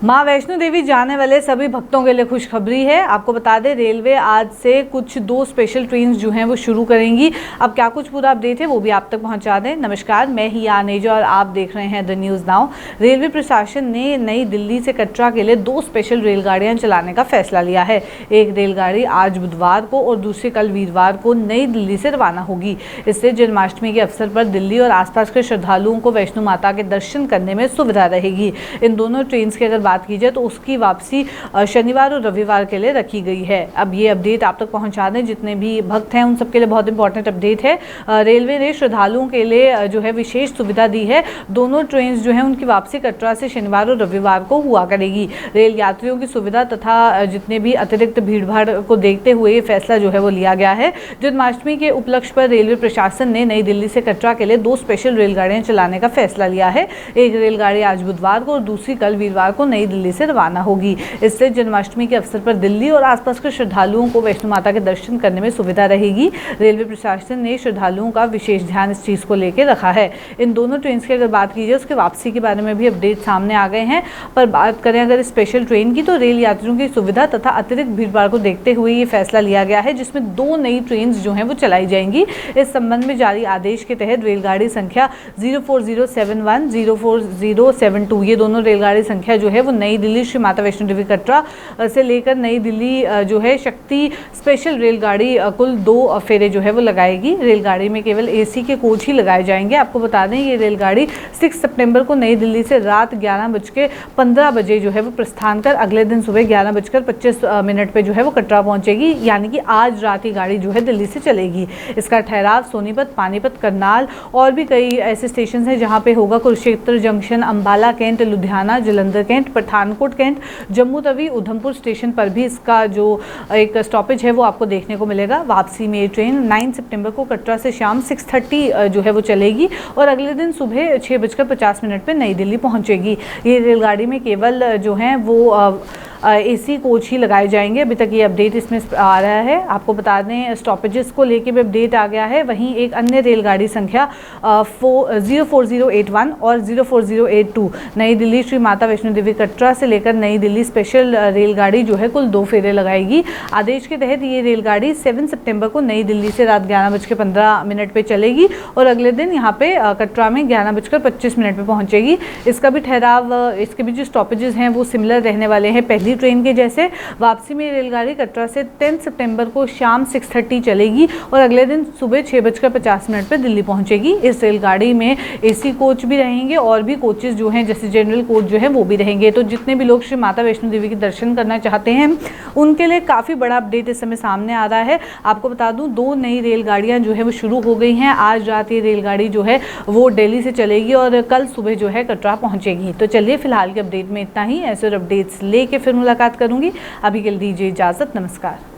मां वैष्णो देवी जाने वाले सभी भक्तों के लिए खुशखबरी है। आपको बता दें, रेलवे आज से कुछ 2 स्पेशल ट्रेन जो हैं वो शुरू करेंगी। अब क्या कुछ पूरा अपडेट है वो भी आप तक पहुंचा दें। नमस्कार, मैं ही आनेजा और आप देख रहे हैं द न्यूज़ नाउ। रेलवे प्रशासन ने नई दिल्ली से कटरा के लिए 2 स्पेशल रेलगाड़ियां चलाने का फैसला लिया है। एक रेलगाड़ी आज बुधवार को और दूसरी कल वीरवार को नई दिल्ली से रवाना होगी। इससे जन्माष्टमी के अवसर पर दिल्ली और आसपास के श्रद्धालुओं को वैष्णो माता के दर्शन करने में सुविधा रहेगी। इन दोनों ट्रेन की अगर बात की जाए तो उसकी वापसी शनिवार और रविवार के लिए रखी गई है। अब ये अपडेट आप तक पहुंचा दें, जितने भी भक्त हैं उन सबके लिए बहुत इंपॉर्टेंट अपडेट है। रेलवे ने श्रद्धालुओं के लिए जो है विशेष सुविधा दी है। दोनों ट्रेन जो है उनकी वापसी कटरा से शनिवार और रविवार को हुआ करेगी। रेल यात्रियों की सुविधा तथा जितने भी अतिरिक्त भीड़भाड़ को देखते हुए ये फैसला जो है वो लिया गया है। जन्माष्टमी के उपलक्ष्य पर रेलवे प्रशासन ने नई दिल्ली से कटरा के लिए 2 स्पेशल रेलगाड़ियां चलाने का फैसला लिया है। एक रेलगाड़ी आज बुधवार को और दूसरी कल वीरवार को नई दिल्ली से रवाना होगी। इससे जन्माष्टमी के अवसर पर दिल्ली और आसपास के श्रद्धालुओं को वैष्णो माता के दर्शन करने में सुविधा रहेगी। रेलवे प्रशासन ने श्रद्धालुओं का विशेष ध्यान इस चीज़ को लेकर रखा है। इन दोनों ट्रेन की अगर बात की जाए उसके वापसी के बारे में भी अपडेट सामने आ गए हैं। पर बात करें अगर स्पेशल ट्रेन की, तो रेल यात्रियों की सुविधा तथा अतिरिक्त भीड़भाड़ को देखते हुए ये फैसला लिया गया है, जिसमें 2 नई ट्रेन जो हैं वो चलाई जाएंगी। इस संबंध में जारी आदेश के तहत रेलगाड़ी संख्या 04071, 04072 ये दोनों रेलगाड़ी संख्या जो है वो नई दिल्ली श्री माता वैष्णो देवी कटरा से लेकर नई दिल्ली जो है शक्ति स्पेशल रेलगाड़ी कुल 2 फेरे जो है वो लगाएगी। रेलगाड़ी में केवल एसी के कोच ही लगाए जाएंगे। आपको बता दें, ये रेलगाड़ी 6 सितंबर को नई दिल्ली से रात 11:15 बजे जो है वो प्रस्थान कर अगले दिन सुबह 11:25 पे जो है वो कटरा पहुंचेगी। यानी कि आज रात ये गाड़ी जो है दिल्ली से चलेगी। इसका ठहराव सोनीपत, पानीपत, करनाल और भी कई ऐसे स्टेशन हैं जहाँ पे होगा। Kurukshetra junction, Ambala cantt, Ludhiana, Jalandhar cantt, Pathankot cantt, Jammu Tawi, Udhampur station पर भी इसका जो एक स्टॉपेज है वो आपको देखने को मिलेगा। वापसी में ये ट्रेन 9 सितंबर को कटरा से शाम 6:30 जो है वो चलेगी और अगले दिन सुबह 6:50 पे नई दिल्ली पहुंचेगी। ये रेलगाड़ी में केवल जो है वो एसी कोच ही लगाए जाएंगे। अभी तक ये अपडेट इसमें आ रहा है। आपको बता दें, स्टॉपेजेस को लेके भी अपडेट आ गया है। वहीं एक अन्य रेलगाड़ी संख्या 04081 और 04082 नई दिल्ली श्री माता वैष्णो देवी कटरा से लेकर नई दिल्ली स्पेशल रेलगाड़ी जो है कुल 2 फेरे लगाएगी। आदेश के तहत ये रेलगाड़ी 7 सितंबर को नई दिल्ली से रात 11:15 पे चलेगी और अगले दिन यहाँ पे कटरा में 11:25 पे पहुँचेगी। इसका भी ठहराव, इसके भी जो स्टॉपेजेस हैं वो सिमिलर रहने वाले हैं पहली ट्रेन के जैसे। वापसी में रेलगाड़ी कटरा से 10 सितंबर को शाम 6:30 चलेगी और अगले दिन सुबह 6:50 पे दिल्ली पहुंचेगी। इस रेलगाड़ी में एसी कोच भी रहेंगे और भी कोचेज जो हैं जैसे जनरल कोच जो है वो भी रहेंगे। तो जितने भी लोग श्री माता वैष्णो देवी के दर्शन करना चाहते हैं उनके लिए काफ़ी बड़ा अपडेट इस समय सामने आ रहा है। आपको बता दूं, 2 नई रेलगाड़ियाँ जो है वो शुरू हो गई हैं। आज रात ये रेलगाड़ी जो है वो दिल्ली से चलेगी और कल सुबह जो है कटरा पहुँचेगी। तो चलिए फिलहाल के अपडेट में इतना ही। ऐसे और अपडेट्स लेके फिर मुलाकात करूंगी। अभी के लिए दीजिए इजाजत। नमस्कार।